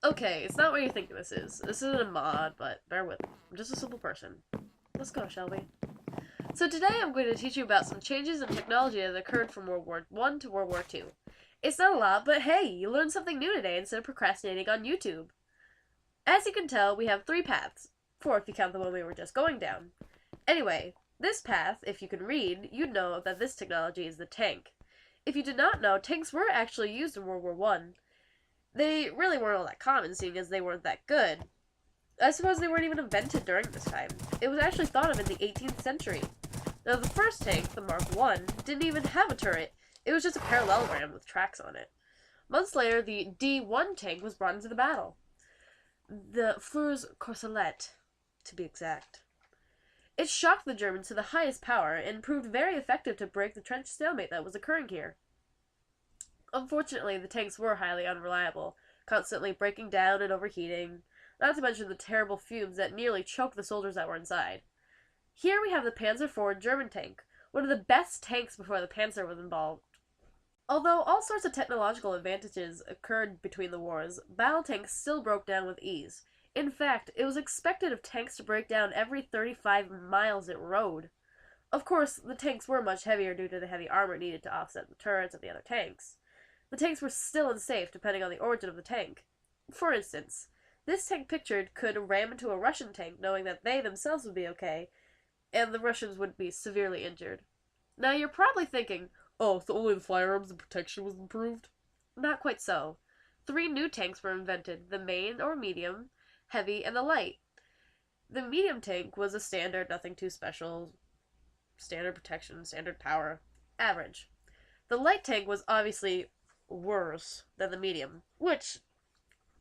Okay, it's not what you think this is. This isn't a mod, but bear with me. I'm just a simple person. Let's go, shall we? So today I'm going to teach you about some changes in technology that occurred from World War I to World War II. It's not a lot, but hey, you learned something new today instead of procrastinating on YouTube. As you can tell, we have three paths. Four if you count the one we were just going down. Anyway, this path, if you can read, you'd know that this technology is the tank. If you did not know, tanks were actually used in World War I. They really weren't all that common, seeing as they weren't that good. I suppose they weren't even invented during this time. It was actually thought of in the 18th century. Now, the first tank, the Mark I, didn't even have a turret. It was just a parallelogram with tracks on it. Months later, the D1 tank was brought into the battle. The Fleurs Courcelette, to be exact. It shocked the Germans to the highest power and proved very effective to break the trench stalemate that was occurring here. Unfortunately, the tanks were highly unreliable, constantly breaking down and overheating, not to mention the terrible fumes that nearly choked the soldiers that were inside. Here we have the Panzer IV German tank, one of the best tanks before the Panzer was involved. Although all sorts of technological advantages occurred between the wars, battle tanks still broke down with ease. In fact, it was expected of tanks to break down every 35 miles it rode. Of course, the tanks were much heavier due to the heavy armor needed to offset the turrets of the other tanks. The tanks were still unsafe depending on the origin of the tank. For instance, this tank pictured could ram into a Russian tank knowing that they themselves would be okay, and the Russians would be severely injured. Now you're probably thinking, oh, so only the firearms and protection was improved? Not quite so. Three new tanks were invented, the main or medium, heavy, and the light. The medium tank was a standard, nothing too special, standard protection, standard power, average. The light tank was obviously worse than the medium, which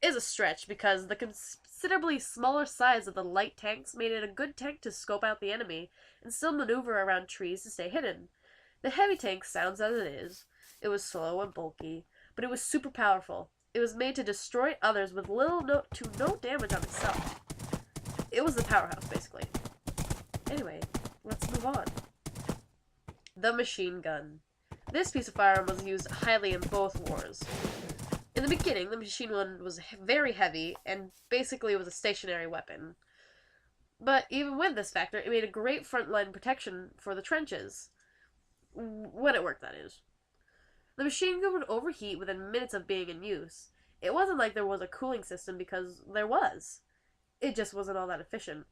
is a stretch because the considerably smaller size of the light tanks made it a good tank to scope out the enemy and still maneuver around trees to stay hidden. The heavy tank sounds as it is. It was slow and bulky, but it was super powerful. It was made to destroy others with little to no damage on itself. It was the powerhouse, basically. Anyway, let's move on. The machine gun. This piece of firearm was used highly in both wars. In the beginning, the machine gun was very heavy and basically was a stationary weapon. But even with this factor, it made a great frontline protection for the trenches. When it worked, that is. The machine gun would overheat within minutes of being in use. It wasn't like there was a cooling system because there was. It just wasn't all that efficient.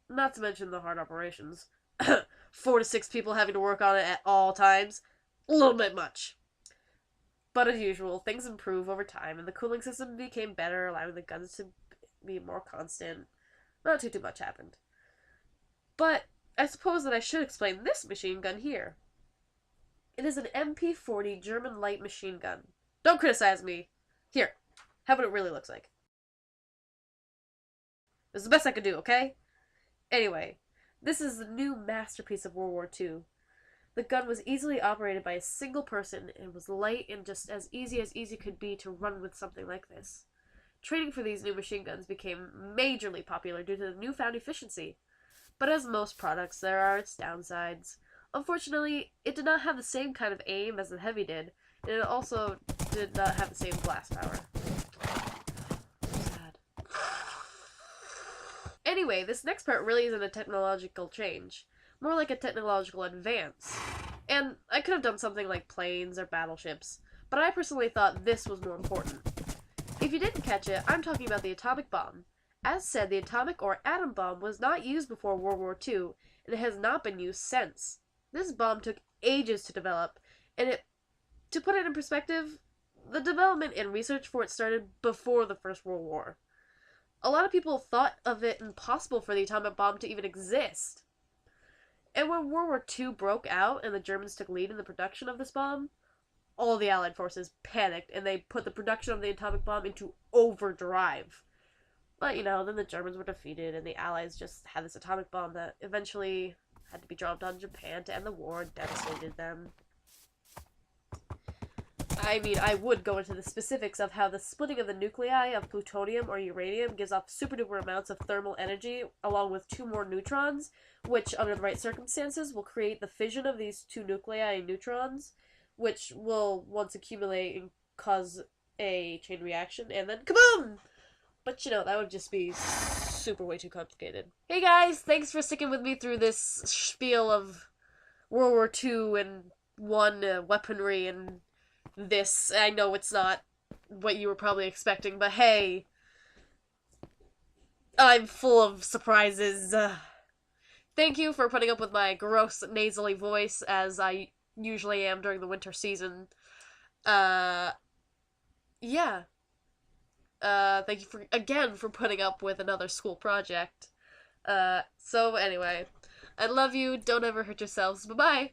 Not to mention the hard operations. 4 to 6 people having to work on it at all times. A little bit much. But as usual, things improve over time, and the cooling system became better, allowing the guns to be more constant. Not too much happened. But I suppose that I should explain this machine gun here. It is an MP40 German light machine gun. Don't criticize me. Here, have what it really looks like. This is the best I could do, okay? Anyway, this is the new masterpiece of World War II. The gun was easily operated by a single person and was light and just as easy could be to run with something like this. Training for these new machine guns became majorly popular due to the newfound efficiency. But as most products, there are its downsides. Unfortunately, it did not have the same kind of aim as the heavy did, and it also did not have the same blast power. Sad. Anyway, this next part really isn't a technological change. More like a technological advance. And I could have done something like planes or battleships, but I personally thought this was more important. If you didn't catch it, I'm talking about the atomic bomb. As said, the atomic or atom bomb was not used before World War II, and it has not been used since. This bomb took ages to develop, and to put it in perspective, the development and research for it started before the First World War. A lot of people thought of it impossible for the atomic bomb to even exist. And when World War II broke out and the Germans took lead in the production of this bomb, all the Allied forces panicked and they put the production of the atomic bomb into overdrive. But, then the Germans were defeated and the Allies just had this atomic bomb that eventually had to be dropped on Japan to end the war and devastated them. I would go into the specifics of how the splitting of the nuclei of plutonium or uranium gives off super duper amounts of thermal energy along with 2 more neutrons, which under the right circumstances will create the fission of these 2 nuclei and neutrons, which will once accumulate and cause a chain reaction, and then kaboom! But, that would just be super way too complicated. Hey guys, thanks for sticking with me through this spiel of World War II and weaponry and this. I know it's not what you were probably expecting, but hey, I'm full of surprises. Thank you for putting up with my gross nasally voice, as I usually am during the winter season. Yeah. Thank you for putting up with another school project. So anyway, I love you. Don't ever hurt yourselves. Bye bye.